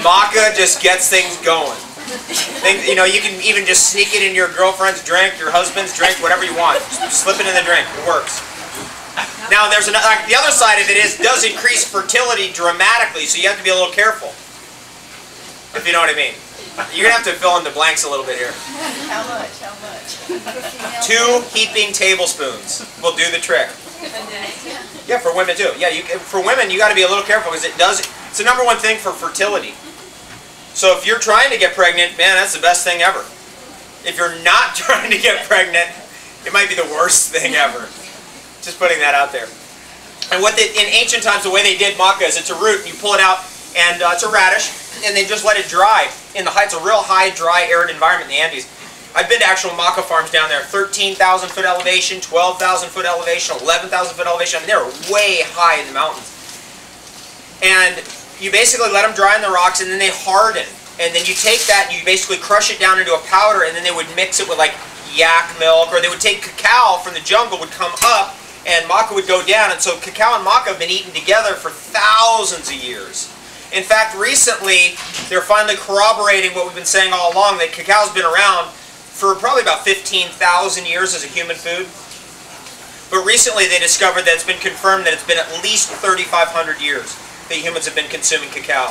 Maca just gets things going. You know, you can even just sneak it in your girlfriend's drink, your husband's drink, whatever you want. Just slip it in the drink. It works. Now, there's another, the other side of it does increase fertility dramatically, so you have to be a little careful. If you know what I mean. You're going to have to fill in the blanks a little bit here. How much? How much? 2 heaping tablespoons will do the trick. Yeah, for women too. Yeah, for women, you got to be a little careful because it's the #1 thing for fertility. So if you're trying to get pregnant, man, that's the best thing ever. If you're not trying to get pregnant, it might be the worst thing ever. Just putting that out there. And in ancient times, the way they did maca is it's a root, and you pull it out, and it's a radish, and they just let it dry in the heights, a real high, dry, arid environment in the Andes. I've been to actual maca farms down there, 13,000 foot elevation, 12,000 foot elevation, 11,000 foot elevation. I mean, they're way high in the mountains. And you basically let them dry on the rocks, and then they harden. And then you take that, and you basically crush it down into a powder, and then they would mix it with like yak milk, or they would take cacao from the jungle, would come up, and maca would go down. And so cacao and maca have been eaten together for thousands of years. In fact, recently, they're finally corroborating what we've been saying all along, that cacao's been around for probably about 15,000 years as a human food. But recently they discovered that it's been confirmed that it's been at least 3,500 years that humans have been consuming cacao,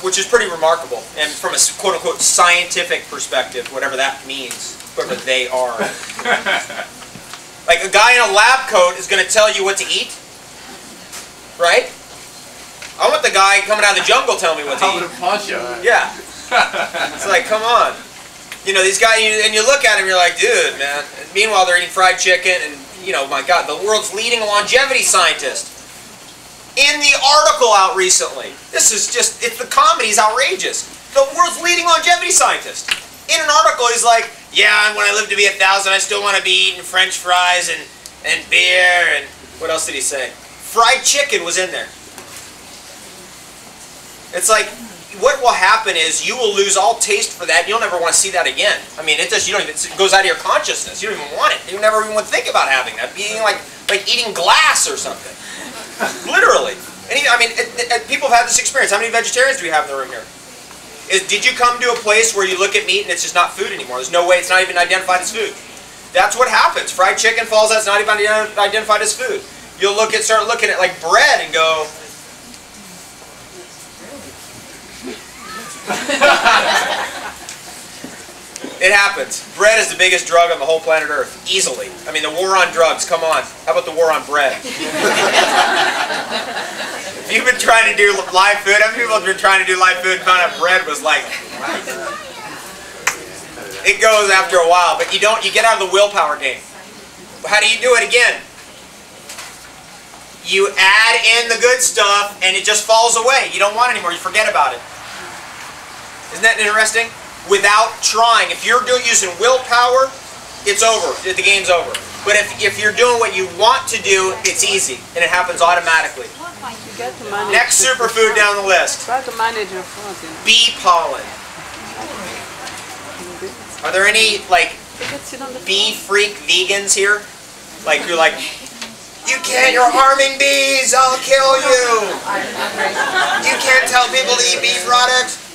which is pretty remarkable. And from a quote-unquote scientific perspective, whatever that means, whoever they are. Like a guy in a lab coat is going to tell you what to eat, right? I want the guy coming out of the jungle telling me what to eat. Yeah. It's like, come on. You know, these guys, and you look at them, you're like, dude, man. And meanwhile, they're eating fried chicken, and, you know, my God, the world's leading longevity scientist. In the article out recently, this is just, the comedy's outrageous. The world's leading longevity scientist. In an article, he's like, yeah, and when I live to be 1,000, I still want to be eating French fries and beer, and what else did he say? Fried chicken was in there. It's like, what will happen is you will lose all taste for that. You'll never want to see that again. I mean, it just, you don't even, it goes out of your consciousness. You don't even want it. You never even want to think about having that. Being like eating glass or something. Literally. I mean, people have had this experience. How many vegetarians do we have in the room here? Did you come to a place where you look at meat and it's just not food anymore? There's no way, it's not even identified as food. That's what happens. Fried chicken falls out, it's not even identified as food. You'll start looking at like bread and go, it happens. Bread is the biggest drug on the whole planet Earth, easily. I mean, the war on drugs, come on. How about the war on bread? If you've been trying to do live food, how many people have been trying to do live food and found out bread was like, it goes after a while, but you get out of the willpower game. How do you do it again? You add in the good stuff and it just falls away. You don't want it anymore, you forget about it. Isn't that interesting? Without trying. If you're using willpower, it's over. The game's over. But if you're doing what you want to do, it's easy. And it happens automatically. Next superfood down the list. Try to manage your front. Bee pollen. Are there any, like, bee freak vegans here? Like, you're like, you can't, you're harming bees, I'll kill you. You can't tell people to eat bee products.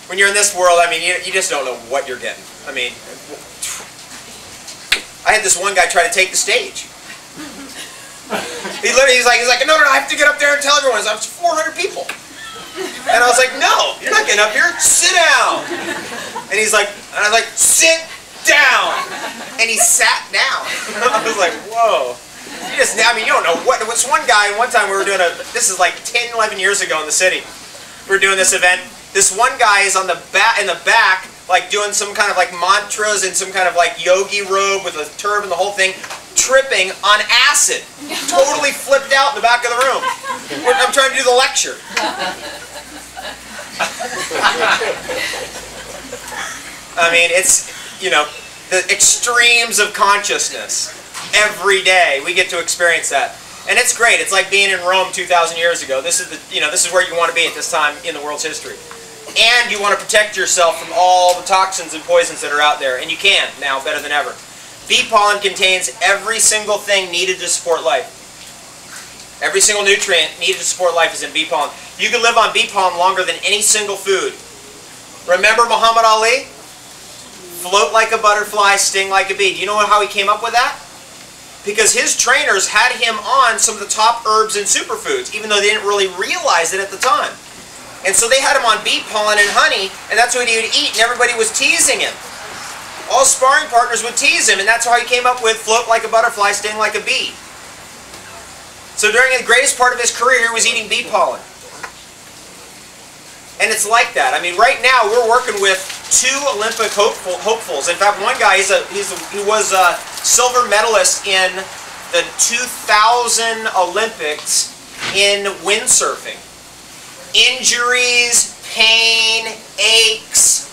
When you're in this world, I mean, you just don't know what you're getting. I mean, I had this one guy try to take the stage. He's like, no, I have to get up there and tell everyone. I was 400 people. And I was like, no, you're not getting up here. Sit down. And he's like, and I was like, sit down. And he sat down. I was like, whoa. You don't know what. There was one guy, one time we were doing this is like 10, 11 years ago in the city. We were doing this event. This one guy is in the back, like doing some kind of like mantras in some kind of like yogi robe with a turban, the whole thing, tripping on acid. Totally flipped out in the back of the room. I'm trying to do the lecture. I mean, it's, you know, the extremes of consciousness. Every day we get to experience that. And it's great. It's like being in Rome 2,000 years ago. This is this is where you want to be at this time in the world's history. And you want to protect yourself from all the toxins and poisons that are out there. And you can now better than ever. Bee pollen contains every single thing needed to support life. Every single nutrient needed to support life is in bee pollen. You can live on bee pollen longer than any single food. Remember Muhammad Ali? Float like a butterfly, sting like a bee. Do you know how he came up with that? Because his trainers had him on some of the top herbs and superfoods, even though they didn't really realize it at the time. And so they had him on bee pollen and honey, and that's what he would eat, and everybody was teasing him. All sparring partners would tease him, and that's how he came up with float like a butterfly, sting like a bee. So during the greatest part of his career, he was eating bee pollen. And it's like that. I mean, right now we're working with 2 Olympic hopefuls. In fact, one guy, he was a silver medalist in the 2000 Olympics in windsurfing. Injuries, pain, aches.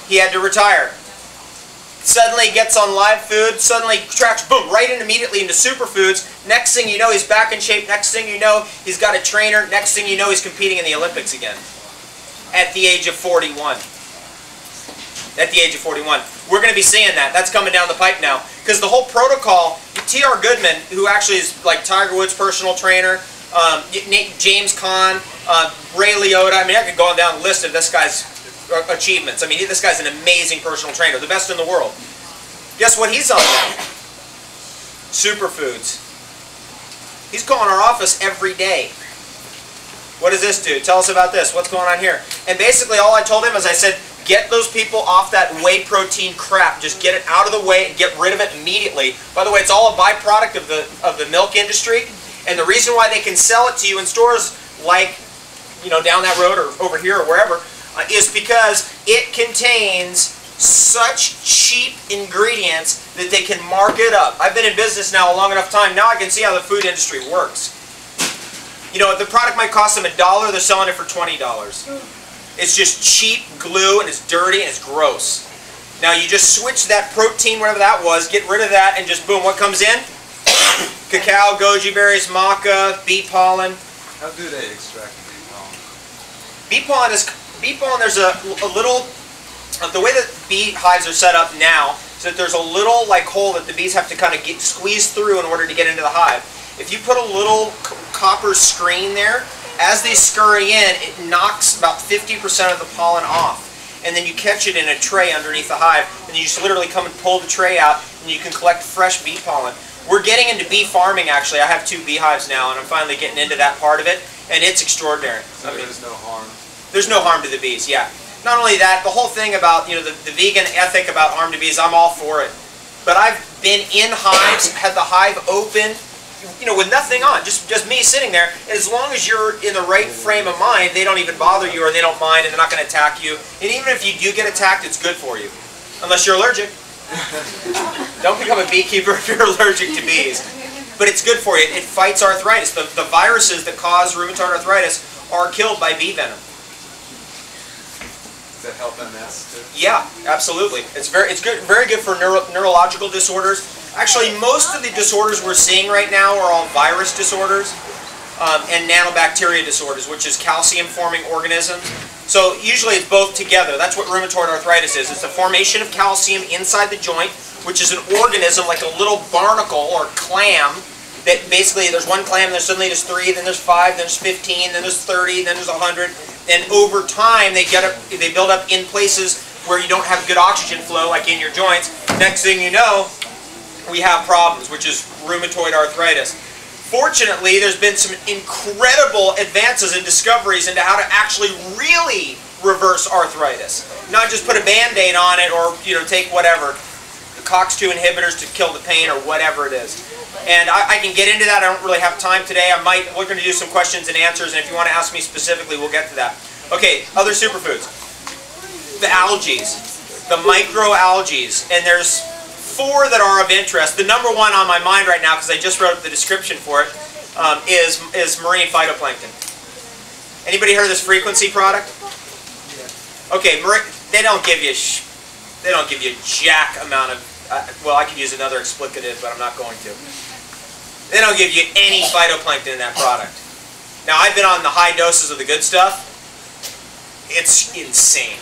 He had to retire. Suddenly gets on live food, suddenly tracks, boom, right in immediately into superfoods. Next thing you know, he's back in shape. Next thing you know, he's got a trainer. Next thing you know, he's competing in the Olympics again. At the age of 41. At the age of 41. We're going to be seeing that. That's coming down the pipe now. Because the whole protocol, T.R. Goodman, who actually is like Tiger Woods' personal trainer, James Caan, Ray Liotta. I mean, I could go on down the list of this guy's achievements. I mean, this guy's an amazing personal trainer, the best in the world. Guess what he's on now? Superfoods. He's calling our office every day. What does this do? Tell us about this. What's going on here? And basically all I told him is I said, get those people off that whey protein crap. Just get it out of the way and get rid of it immediately. By the way, it's all a byproduct of the milk industry. And the reason why they can sell it to you in stores like, you know, down that road or over here or wherever, is because it contains such cheap ingredients that they can mark it up. I've been in business now a long enough time. Now I can see how the food industry works. You know, if the product might cost them $1, they're selling it for $20. It's just cheap glue, and it's dirty, and it's gross. Now you just switch that protein, whatever that was, get rid of that, and just boom, what comes in? Cacao, goji berries, maca, bee pollen. How do they extract bee pollen? Bee pollen, there's a little, the way that bee hives are set up now, is that there's a little like hole that the bees have to kind of squeeze through in order to get into the hive. If you put a little copper screen there, as they scurry in, it knocks about 50% of the pollen off. And then you catch it in a tray underneath the hive, and you just literally come and pull the tray out, and you can collect fresh bee pollen. We're getting into bee farming, actually. I have 2 beehives now, and I'm finally getting into that part of it, and it's extraordinary. So there's no harm? There's no harm to the bees, yeah. Not only that, the whole thing about, you know, the vegan ethic about harm to bees, I'm all for it. But I've been in hives, had the hive open, you know, with nothing on, just me sitting there. And as long as you're in the right frame of mind, they don't even bother you, or they don't mind, and they're not going to attack you. And even if you do get attacked, it's good for you. Unless you're allergic. Don't become a beekeeper if you're allergic to bees. But it's good for you. It fights arthritis. The viruses that cause rheumatoid arthritis are killed by bee venom. Does that help MS too? Yeah, absolutely. It's very good for neurological disorders. Actually, most of the disorders we're seeing right now are all virus disorders and nanobacteria disorders, which is calcium-forming organisms. So usually it's both together. That's what rheumatoid arthritis is. It's the formation of calcium inside the joint, which is an organism like a little barnacle or clam that basically there's one clam, and then suddenly there's 3, then there's 5, then there's 15, then there's 30, then there's 100. And over time they build up in places where you don't have good oxygen flow, like in your joints. Next thing you know, we have problems, which is rheumatoid arthritis. Fortunately, there's been some incredible advances and discoveries into how to actually really reverse arthritis. Not just put a Band-Aid on it, or, you know, take whatever, the COX-2 inhibitors to kill the pain, or whatever it is. And I can get into that. I don't really have time today. We're going to do some questions and answers, and if you want to ask me specifically, we'll get to that. Okay, other superfoods. The algae, the microalgae, and there's 4 that are of interest. The number 1 on my mind right now, because I just wrote the description for it, is marine phytoplankton. Anybody heard of this frequency product? Okay, they don't give you jack amount of. Well, I could use another explicative, but I'm not going to. They don't give you any phytoplankton in that product. Now, I've been on the high doses of the good stuff. It's insane.